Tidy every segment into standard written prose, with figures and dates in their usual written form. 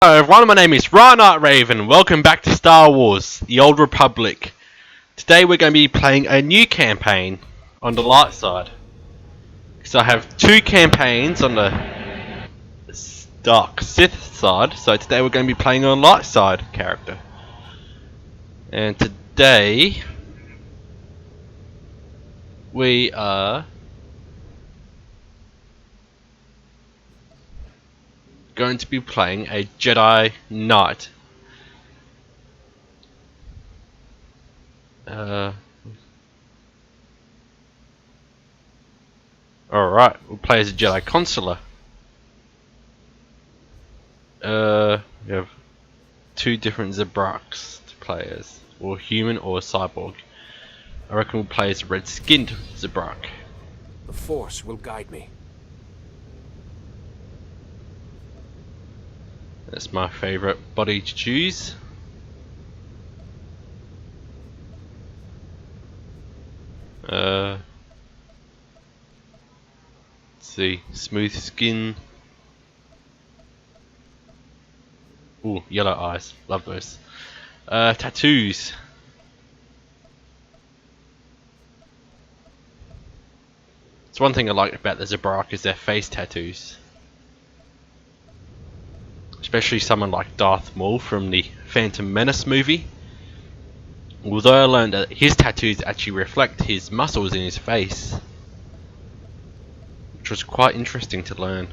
Hello everyone, my name is Ryan Raven. Welcome back to Star Wars, The Old Republic. Today we're going to be playing a new campaign on the light side. So I have two campaigns on the dark Sith side, so today we're going to be playing on the light side character. And today we are going to be playing a Jedi Knight. Alright, we'll play as a Jedi Consular. We have two different Zabraks to play as, or human or cyborg. I reckon we'll play as a red-skinned Zabrak. The Force will guide me. That's my favourite body to choose. Let's see, smooth skin. Ooh, yellow eyes, love those. Tattoos. It's one thing I like about the Zabrak is their face tattoos. Especially someone like Darth Maul from the Phantom Menace movie. Although I learned that his tattoos actually reflect his muscles in his face. Which was quite interesting to learn.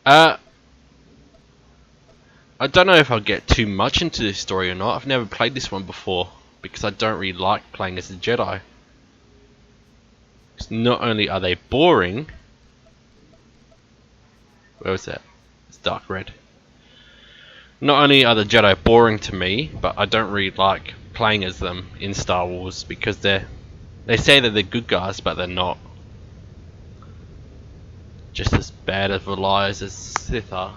I don't know if I'll get too much into this story or not. I've never played this one before because I don't really like playing as a Jedi. Because not only are they boring. Where was that? It's dark red. Not only are the Jedi boring to me, but I don't really like playing as them in Star Wars because they say that they're good guys, but they're not. Just as bad of liars as Sith are.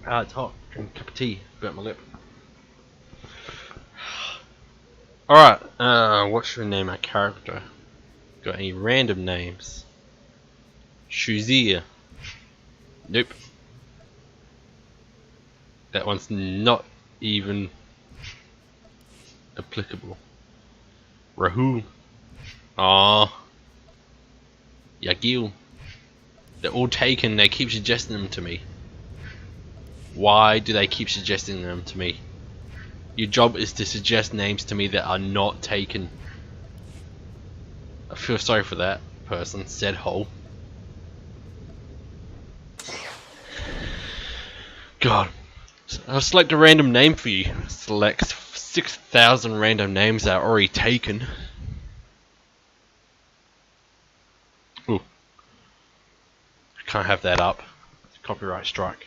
Ah, it's hot. Drink a cup of tea. Burnt my lip. Alright, what should we name our character? Got any random names? Shuzir. Nope. That one's not even applicable. Rahul. Ah. Yagil. They're all taken, they keep suggesting them to me. Why do they keep suggesting them to me? Your job is to suggest names to me that are not taken. I feel sorry for that person, said Hole. God. I'll select a random name for you. Select 6,000 random names that are already taken. Ooh. I can't have that up. Copyright strike.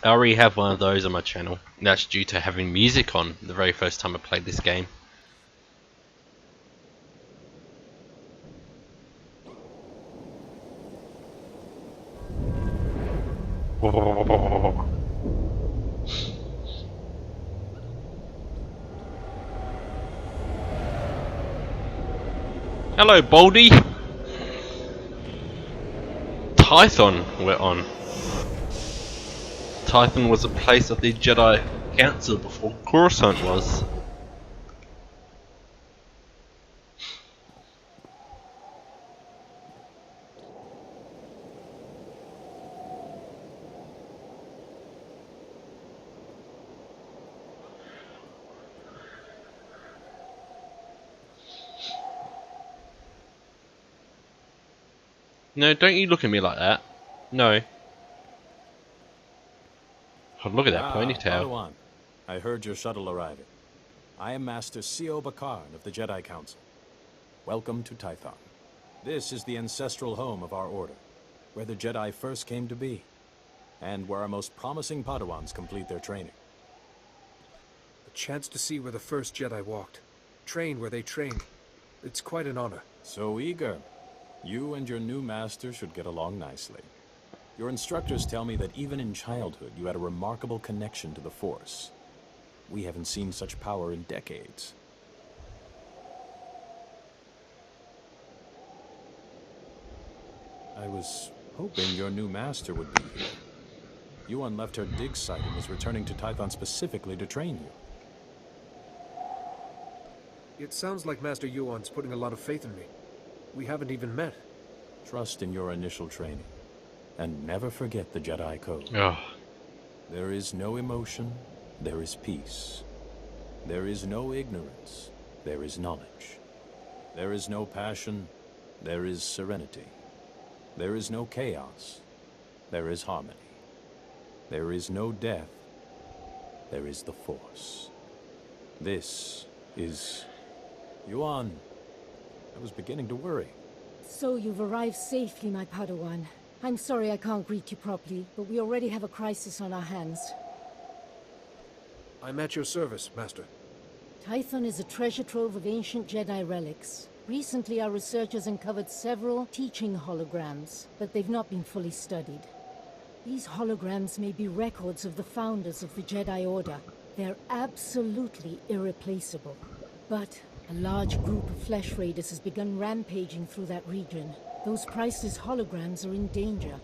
I already have one of those on my channel. That's due to having music on the very first time I played this game. Hello, Baldy. Tython we're on. Tython was a place of the Jedi Council before Coruscant was. No, don't you look at me like that. No. Oh, look at that ponytail. Padawan. I heard your shuttle arriving. I am Master Sio Bakarn of the Jedi Council. Welcome to Tython. This is the ancestral home of our order, where the Jedi first came to be, and where our most promising Padawans complete their training. A chance to see where the first Jedi walked, train where they trained. It's quite an honor. So eager. You and your new master should get along nicely. Your instructors tell me that even in childhood you had a remarkable connection to the Force. We haven't seen such power in decades. I was hoping your new master would be here. Yuan left her dig site and is returning to Tython specifically to train you. It sounds like Master Yuan's putting a lot of faith in me. We haven't even met. Trust in your initial training, and never forget the Jedi Code. Oh. There is no emotion, there is peace. There is no ignorance, there is knowledge. There is no passion, there is serenity. There is no chaos, there is harmony. There is no death, there is the Force. This is... Yuan, I was beginning to worry. So you've arrived safely, my Padawan. I'm sorry I can't greet you properly, but we already have a crisis on our hands. I'm at your service, Master. Tython is a treasure trove of ancient Jedi relics. Recently, our researchers uncovered several teaching holograms, but they've not been fully studied. These holograms may be records of the founders of the Jedi Order. They're absolutely irreplaceable. But a large group of flesh raiders has begun rampaging through that region. Those priceless holograms are in danger.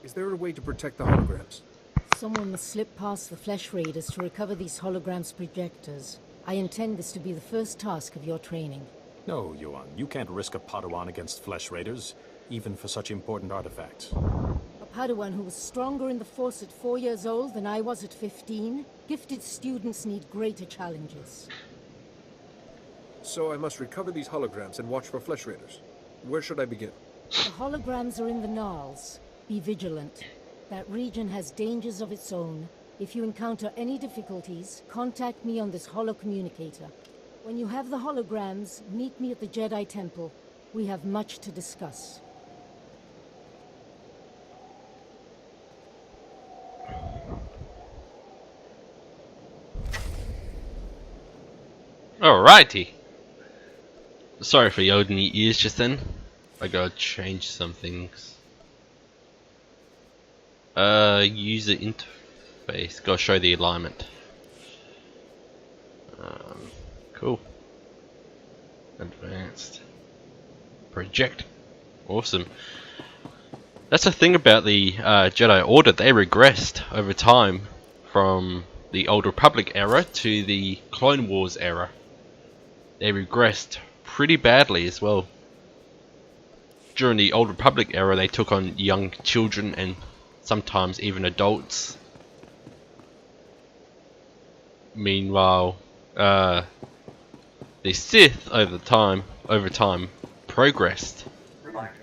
Is there a way to protect the holograms? Someone must slip past the flesh raiders to recover these holograms' projectors. I intend this to be the first task of your training. No, Yuan, you can't risk a Padawan against flesh raiders, even for such important artifacts. A Padawan who was stronger in the Force at 4 years old than I was at 15? Gifted students need greater challenges. So I must recover these holograms and watch for flesh raiders. Where should I begin? The holograms are in the Gnarls. Be vigilant. That region has dangers of its own. If you encounter any difficulties, contact me on this holocommunicator. When you have the holograms, meet me at the Jedi Temple. We have much to discuss. Alrighty. Sorry for the olden ears just then. I gotta change some things. User interface. Gotta show the alignment. Cool. Advanced. Project. Awesome. That's the thing about the Jedi Order. They regressed over time from the Old Republic era to the Clone Wars era. They regressed pretty badly as well. During the Old Republic era, they took on young children and sometimes even adults. Meanwhile, the Sith over time progressed. Reminder,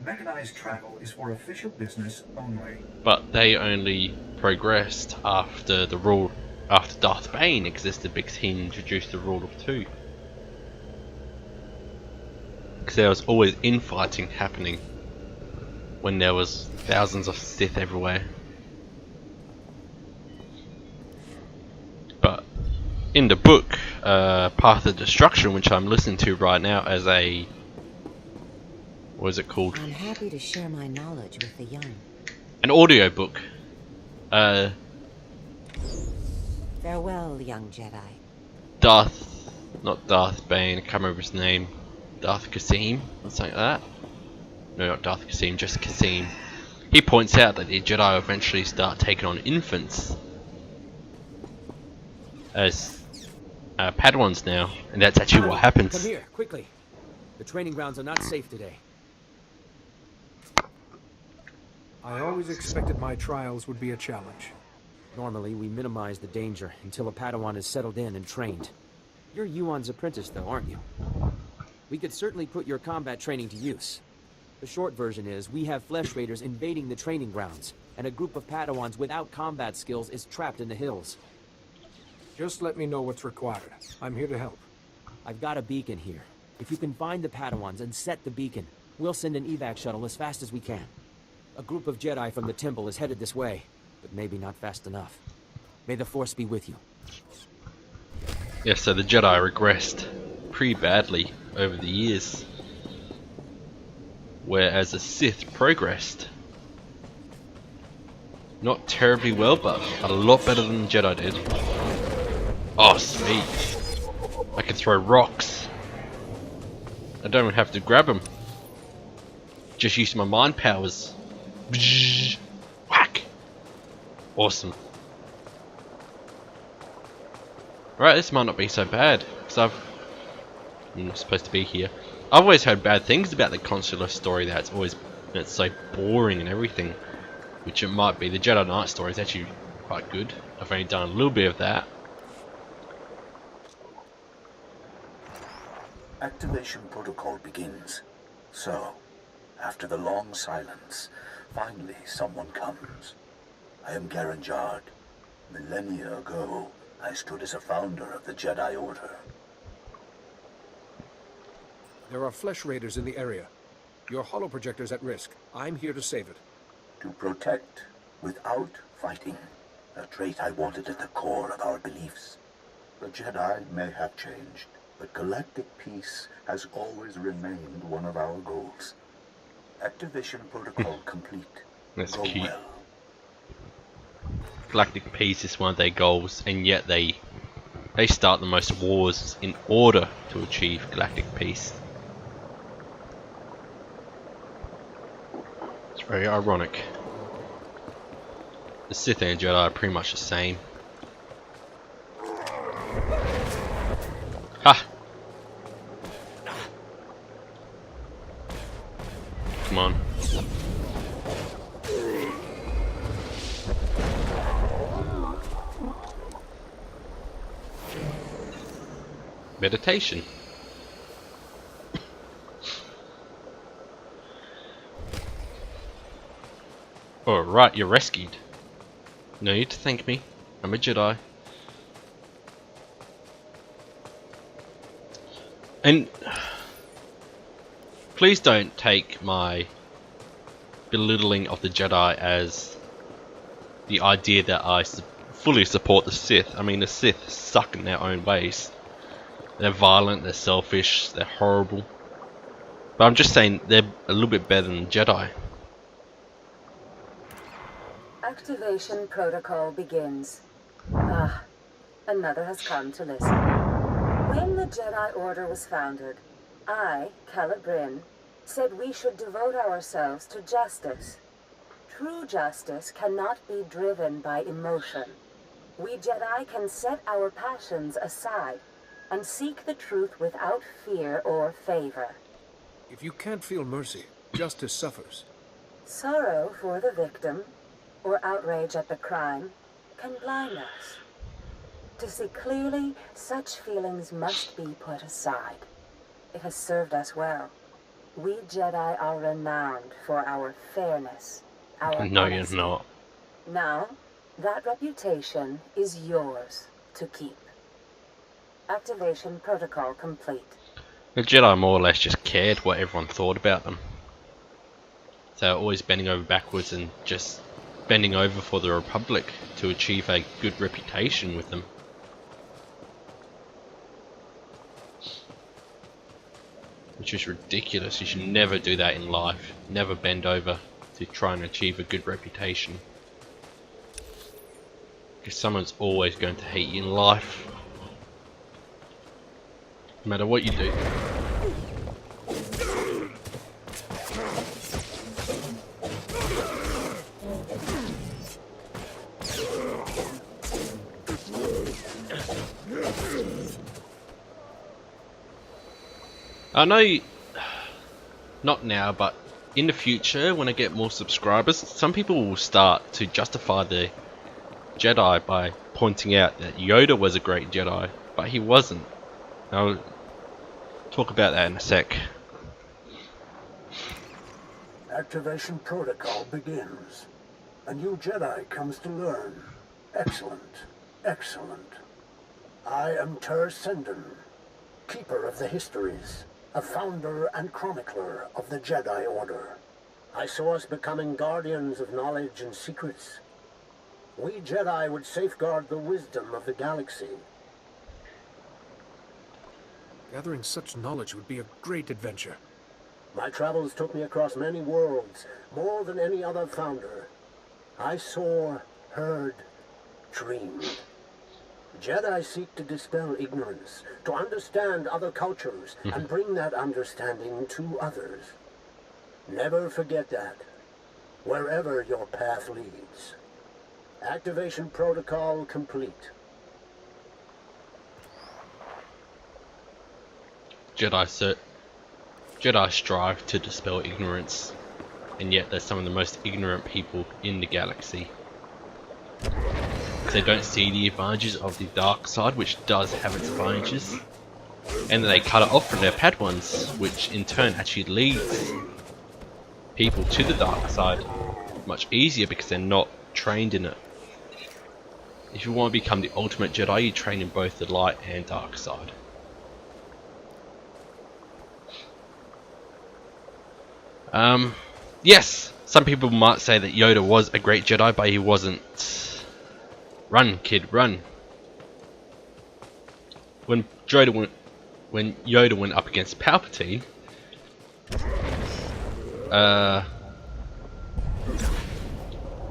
mechanized travel is for official business only. But they only progressed after Darth Bane existed, because he introduced the rule of two. Because there was always infighting happening when there was thousands of Sith everywhere. But in the book, Path of Destruction, which I'm listening to right now as a... what is it called? I'm happy to share my knowledge with the young. An audio book. Farewell, young Jedi. Not Darth Bane, I can't remember his name. Darth Kasim, or something like that. No, not Darth Kasim, just Kasim. He points out that the Jedi eventually start taking on infants as Padawans now, and that's actually what happens. Come here, quickly. The training grounds are not safe today. I always expected my trials would be a challenge. Normally, we minimize the danger until a Padawan is settled in and trained. You're Yuan's apprentice, though, aren't you? We could certainly put your combat training to use. The short version is, we have flesh raiders invading the training grounds, and a group of Padawans without combat skills is trapped in the hills. Just let me know what's required. I'm here to help. I've got a beacon here. If you can find the Padawans and set the beacon, we'll send an evac shuttle as fast as we can. A group of Jedi from the temple is headed this way, but maybe not fast enough. May the Force be with you. Yeah, so the Jedi regressed pretty badly over the years, whereas the Sith progressed. Not terribly well, but a lot better than the Jedi did. Oh, sweet. I can throw rocks. I don't even have to grab them. just using my mind powers. Bzzz, whack. Awesome. Right, this might not be so bad, because I'm supposed to be here. I've always heard bad things about the Consular story, that it's so boring and everything. Which it might be. The Jedi Knight story is actually quite good. I've only done a little bit of that. Activation protocol begins. So, after the long silence, finally someone comes. I am Garen Jard. Millennia ago, I stood as a founder of the Jedi Order. There are flesh raiders in the area. Your holoprojector's at risk. I'm here to save it. To protect without fighting, a trait I wanted at the core of our beliefs. The Jedi may have changed, but galactic peace has always remained one of our goals. Activation protocol complete. That's Go cute. well. Galactic peace is one of their goals, and yet they start the most wars in order to achieve galactic peace. It's very ironic. The Sith and Jedi are pretty much the same. Ha! Come on. Meditation. Alright, you're rescued. No need to thank me. I'm a Jedi. And please don't take my belittling of the Jedi as the idea that I fully support the Sith. I mean, the Sith suck in their own ways. They're violent, they're selfish, they're horrible. But I'm just saying they're a little bit better than Jedi. Activation protocol begins. Ah, another has come to listen. When the Jedi Order was founded, I, Calibrin, said we should devote ourselves to justice. True justice cannot be driven by emotion. We Jedi can set our passions aside and seek the truth without fear or favor. If you can't feel mercy, justice suffers. Sorrow for the victim, or outrage at the crime, can blind us. To see clearly, such feelings must be put aside. It has served us well. We Jedi are renowned for our fairness, our No, honesty. you're not. Now, that reputation is yours to keep. Activation protocol complete. The Jedi more or less just cared what everyone thought about them. So they're always bending over backwards and just bending over for the Republic to achieve a good reputation with them. Which is ridiculous. You should never do that in life. Never bend over to try and achieve a good reputation. Because someone's always going to hate you in life. No matter what you do. I know, not now, but in the future, when I get more subscribers, some people will start to justify the Jedi by pointing out that Yoda was a great Jedi, but he wasn't. I'll talk about that in a sec. Activation protocol begins. A new Jedi comes to learn. Excellent. Excellent. I am Ter Senden, Keeper of the Histories, a founder and chronicler of the Jedi Order. I saw us becoming guardians of knowledge and secrets. We Jedi would safeguard the wisdom of the galaxy. Gathering such knowledge would be a great adventure. My travels took me across many worlds, more than any other founder. I saw, heard, dreamed. Jedi seek to dispel ignorance, to understand other cultures, and bring that understanding to others. Never forget that, wherever your path leads. Activation protocol complete. Jedi strive to dispel ignorance, and yet they're some of the most ignorant people in the galaxy. They don't see the advantages of the dark side, which does have its advantages, and then they cut it off from their Padawans, which in turn actually leads people to the dark side much easier because they're not trained in it. If you want to become the ultimate Jedi, you train in both the light and dark side. Yes, some people might say that Yoda was a great Jedi, but he wasn't. Run, kid, run. When Yoda went up against Palpatine,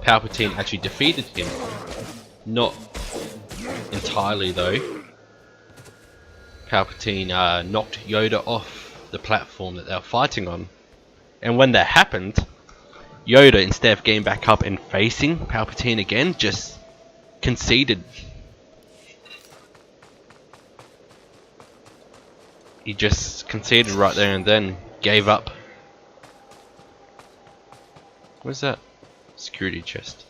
Palpatine actually defeated him. Not entirely though. Palpatine knocked Yoda off the platform that they were fighting on. And when that happened, Yoda, instead of getting back up and facing Palpatine again, just conceded. He just conceded right there and then, gave up. Where's that security chest?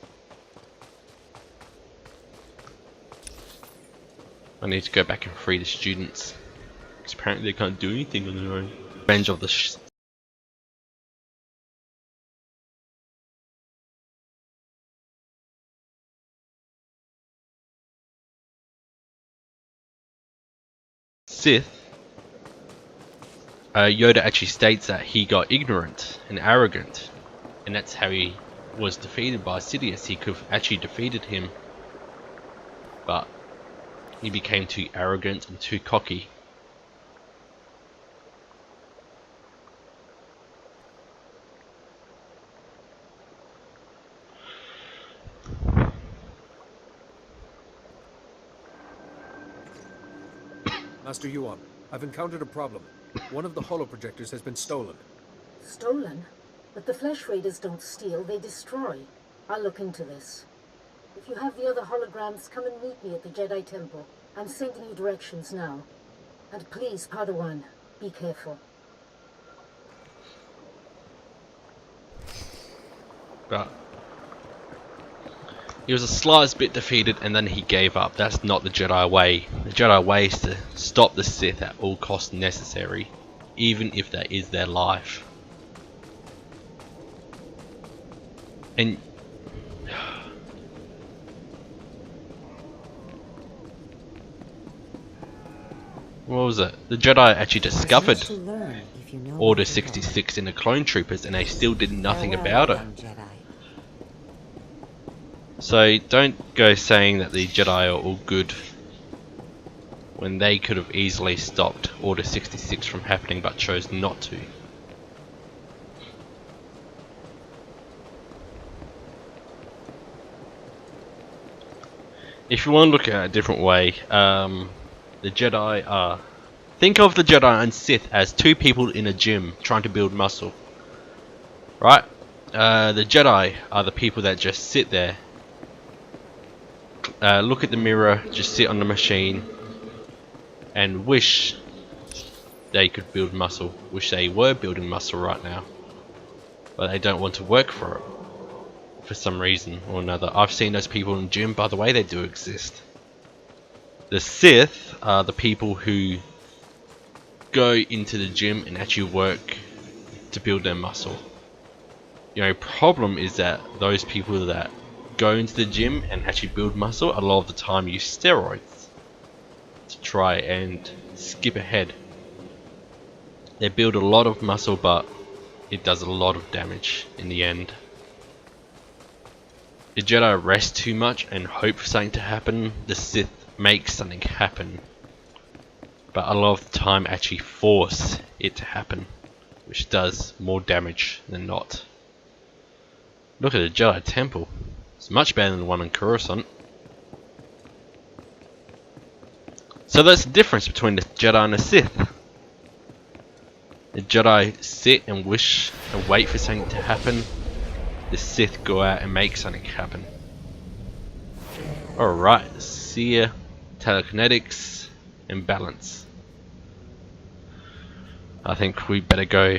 I need to go back and free the students, because apparently they can't do anything on their own. Revenge of the Sith. Yoda actually states that he got ignorant and arrogant, and that's how he was defeated by Sidious. He could have actually defeated him, but he became too arrogant and too cocky. Master Yuan, I've encountered a problem. One of the holoprojectors has been stolen. Stolen? But the Flesh Raiders don't steal, they destroy. I'll look into this. If you have the other holograms, come and meet me at the Jedi Temple. I'm sending you directions now. And please, Padawan, be careful. But he was a slightest bit defeated and then he gave up. That's not the Jedi way. The Jedi way is to stop the Sith at all costs necessary, even if that is their life. And what was it? The Jedi actually discovered Order 66 in the Clone Troopers and they still did nothing about it. So don't go saying that the Jedi are all good when they could have easily stopped Order 66 from happening but chose not to. If you want to look at it a different way, the Jedi are... Think of the Jedi and Sith as two people in a gym trying to build muscle. Right? The Jedi are the people that just sit there, look at the mirror, just sit on the machine, and wish they could build muscle. Wish they were building muscle right now. But they don't want to work for it. For some reason or another. I've seen those people in the gym, by the way, they do exist. The Sith are the people who go into the gym and actually work to build their muscle. The only problem is that those people that go into the gym and actually build muscle a lot of the time use steroids to try and skip ahead. They build a lot of muscle, but it does a lot of damage in the end. The Jedi rest too much and hope for something to happen. The Sith make something happen, but a lot of the time actually force it to happen, which does more damage than not. Look at the Jedi Temple. It's much better than the one in Coruscant. So that's the difference between the Jedi and the Sith. The Jedi sit and wish and wait for something to happen. The Sith go out and make something happen. Alright, seer, telekinetics, and balance. I think we better go.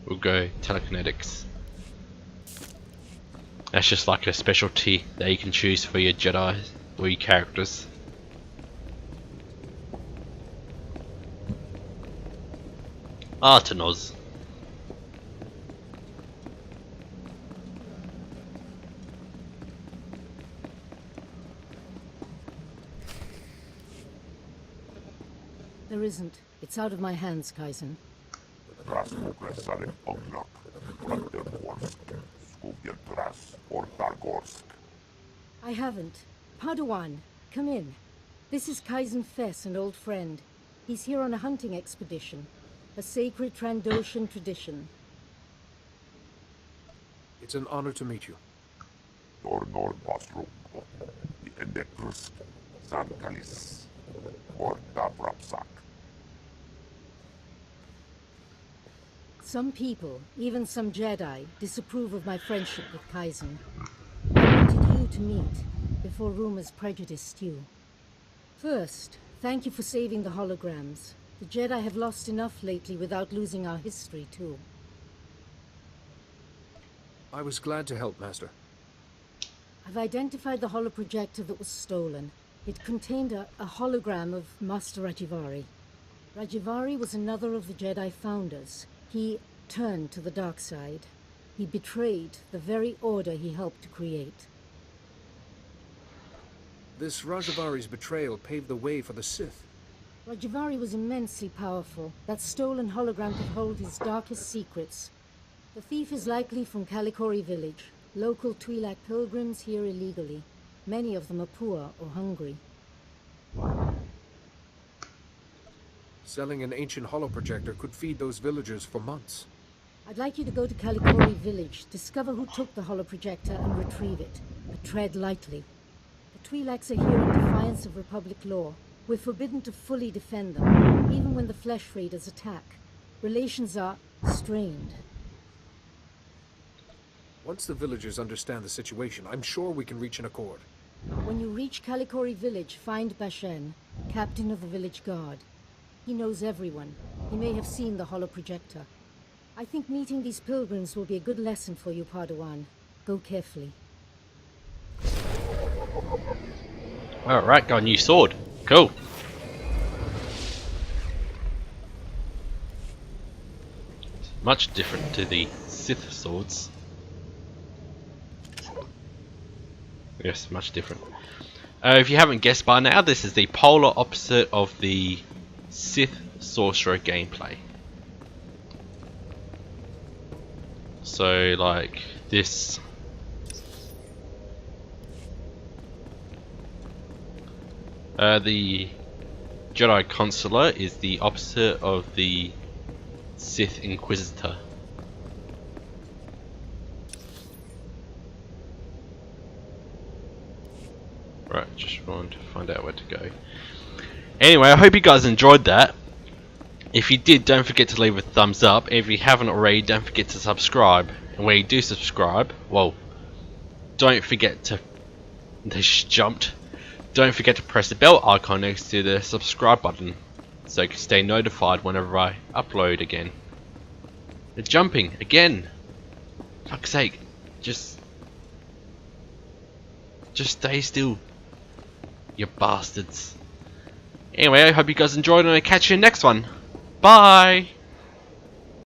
We'll go telekinetics. That's just like a specialty that you can choose for your Jedi or your characters. Artenos. There isn't. It's out of my hands, Kaizen. I haven't. Padawan, come in. This is Kaizen Fess, an old friend. He's here on a hunting expedition. A sacred Trandoshan tradition. It's an honor to meet you. Some people, even some Jedi, disapprove of my friendship with Kaizen. I wanted you to meet, before rumors prejudiced you. First, thank you for saving the holograms. The Jedi have lost enough lately without losing our history, too. I was glad to help, Master. I've identified the holoprojector that was stolen. It contained a hologram of Master Rajivari. Rajivari was another of the Jedi founders. He turned to the dark side. He betrayed the very order he helped to create. This Rajavari's betrayal paved the way for the Sith. Rajivari was immensely powerful. That stolen hologram could hold his darkest secrets. The thief is likely from Kalikori village. Local Twi'lek pilgrims here illegally. Many of them are poor or hungry. Selling an ancient holoprojector could feed those villagers for months. I'd like you to go to Kalikori village, discover who took the holoprojector and retrieve it. But tread lightly. The Twi'leks are here in defiance of Republic law. We're forbidden to fully defend them, even when the Flesh Raiders attack. Relations are strained. Once the villagers understand the situation, I'm sure we can reach an accord. When you reach Kalikori village, find Bashen, captain of the village guard. He knows everyone. He may have seen the holoprojector. I think meeting these pilgrims will be a good lesson for you, Padawan. Go carefully. Alright, got a new sword. Cool. Much different to the Sith swords. Yes, much different. If you haven't guessed by now, this is the polar opposite of the Sith sorcerer gameplay. So, like this. The Jedi Consular is the opposite of the Sith Inquisitor. Right, just wanted to find out where to go. Anyway, I hope you guys enjoyed that. If you did, don't forget to leave a thumbs up. If you haven't already, don't forget to subscribe. And when you do subscribe, well, don't forget to... They just jumped. Don't forget to press the bell icon next to the subscribe button, so you can stay notified whenever I upload again. They're jumping again. Fuck's sake, just stay still, you bastards. Anyway, I hope you guys enjoyed, and I'll catch you in the next one. Bye.